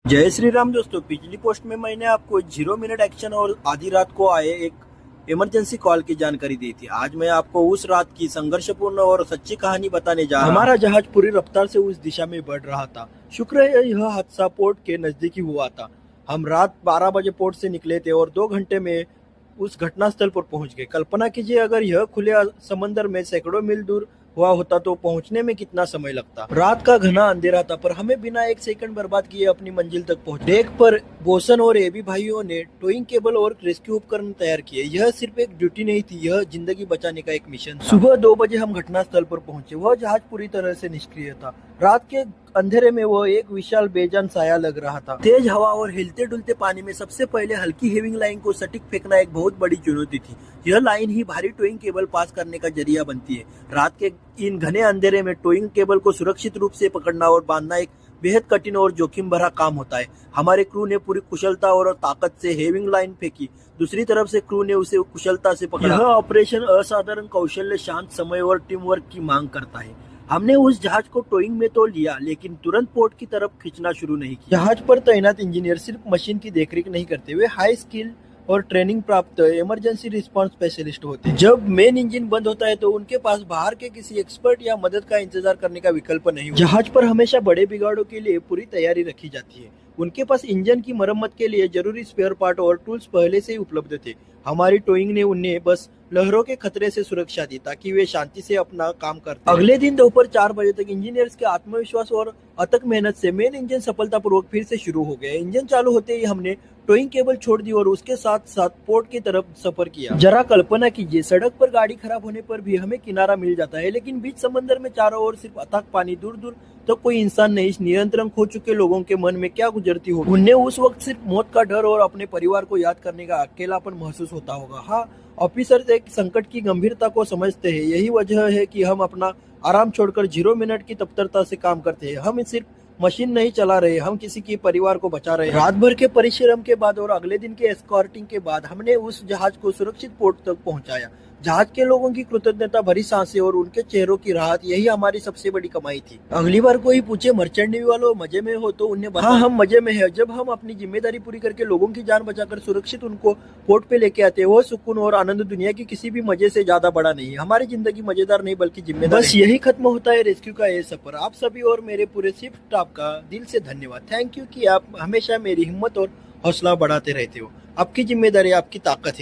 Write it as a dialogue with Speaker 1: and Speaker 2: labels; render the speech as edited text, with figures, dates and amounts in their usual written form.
Speaker 1: जय श्री राम दोस्तों। पिछली पोस्ट में मैंने आपको 0 मिनट एक्शन और आधी रात को आए एक इमरजेंसी कॉल की जानकारी दी थी। आज मैं आपको उस रात की संघर्षपूर्ण और सच्ची कहानी बताने जा रहा हूं। हमारा जहाज पूरी रफ्तार से उस दिशा में बढ़ रहा था। शुक्र है यह हादसा पोर्ट के नजदीक ही हुआ था। हम रात 12 बजे पोर्ट से निकले थे और 2 घंटे में उस घटनास्थल पर पहुंच गए। कल्पना कीजिए अगर यह खुले समंदर में सैकड़ों मील दूर हुआ होता तो पहुंचने में कितना समय लगता। रात का घना अंधेरा था पर हमें बिना एक सेकंड बर्बाद किए अपनी मंजिल तक पहुंच। डेक पर बोसन और एबी भाइयों ने टोइंग केबल और रेस्क्यू उपकरण तैयार किए। यह सिर्फ एक ड्यूटी नहीं थी, यह जिंदगी बचाने का एक मिशन था। सुबह 2 बजे हम घटनास्थल पर पहुंचे। वह जहाज पूरी तरह से निष्क्रिय था। रात के अंधेरे में वह एक विशाल बेजान साया लग रहा था। तेज हवा और हिलते डुलते पानी में सबसे पहले हल्की हेविंग लाइन को सटीक फेंकना एक बहुत बड़ी चुनौती थी। यह लाइन ही भारी टोइंग केबल पास करने का जरिया बनती है। रात के इन घने अंधेरे में टोइंग केबल को सुरक्षित रूप से पकड़ना और बांधना एक बेहद कठिन और जोखिम भरा काम होता है। हमारे क्रू ने पूरी कुशलता और ताकत से हेविंग लाइन फेंकी। दूसरी तरफ से क्रू ने उसे कुशलता से पकड़ा। यह ऑपरेशन असाधारण कौशल्य, शांत समय और टीम वर्क की मांग करता है। हमने उस जहाज को टोइंग में तो लिया लेकिन तुरंत पोर्ट की तरफ खींचना शुरू नहीं किया। जहाज पर तैनात इंजीनियर सिर्फ मशीन की देखरेख नहीं करते, वे हाई स्किल और ट्रेनिंग प्राप्त इमरजेंसी रिस्पांस स्पेशलिस्ट होते हैं। जब मेन इंजन बंद होता है तो उनके पास बाहर के किसी एक्सपर्ट या मदद का इंतजार करने का विकल्प नहीं होता। जहाज पर हमेशा बड़े बिगाड़ों के लिए पूरी तैयारी रखी जाती है। उनके पास इंजन की मरम्मत के लिए जरूरी स्पेयर पार्ट और टूल्स पहले से ही उपलब्ध थे। हमारी टोइंग ने उन्हें बस लहरों के खतरे से सुरक्षा दी ताकि वे शांति से अपना काम करते। अगले दिन दोपहर 4 बजे तक इंजीनियर्स के आत्मविश्वास और अथक मेहनत से मेन इंजन सफलतापूर्वक फिर से शुरू हो गया। इंजन चालू होते ही हमने टोइंग केबल छोड़ दी और उसके साथ साथ पोर्ट की तरफ सफर किया। जरा कल्पना कीजिए, सड़क पर गाड़ी खराब होने पर भी हमें किनारा मिल जाता है, लेकिन बीच समंदर में चारों ओर सिर्फ अथाह पानी, दूर दूर तक कोई इंसान नहीं। इस नियंत्रण खो चुके लोगों के मन में क्या गुजरती होगी। उन्हें उस वक्त सिर्फ मौत का डर और अपने परिवार को याद करने का अकेलापन महसूस होता होगा। हाँ, ऑफिसर एक संकट की गंभीरता को समझते हैं। यही वजह है कि हम अपना आराम छोड़कर 0 मिनट की तत्परता से काम करते हैं। हम सिर्फ मशीन नहीं चला रहे, हम किसी के परिवार को बचा रहे हैं। रात भर के परिश्रम के बाद और अगले दिन के एस्कॉर्टिंग के बाद हमने उस जहाज को सुरक्षित पोर्ट तक पहुंचाया। जहाज के लोगों की कृतज्ञता भरी सांसें और उनके चेहरों की राहत, यही हमारी सबसे बड़ी कमाई थी। अगली बार कोई पूछे मर्चेंट नेवी वालों मजे में हो तो उन्हें हाँ, हम मजे में है। जब हम अपनी जिम्मेदारी पूरी करके लोगों की जान बचाकर सुरक्षित उनको पोर्ट पे लेके आते हैं, वो सुकून और आनंद दुनिया की किसी भी मजे से ज्यादा बड़ा नहीं है। हमारी जिंदगी मजेदार नहीं बल्कि जिम्मेदार। बस यही खत्म होता है रेस्क्यू का ये सफर। आप सभी और मेरे पूरे शिप स्टाफ का दिल से धन्यवाद। थैंक यू कि आप हमेशा मेरी हिम्मत और हौसला बढ़ाते रहते हो। आपकी जिम्मेदारी आपकी ताकत है।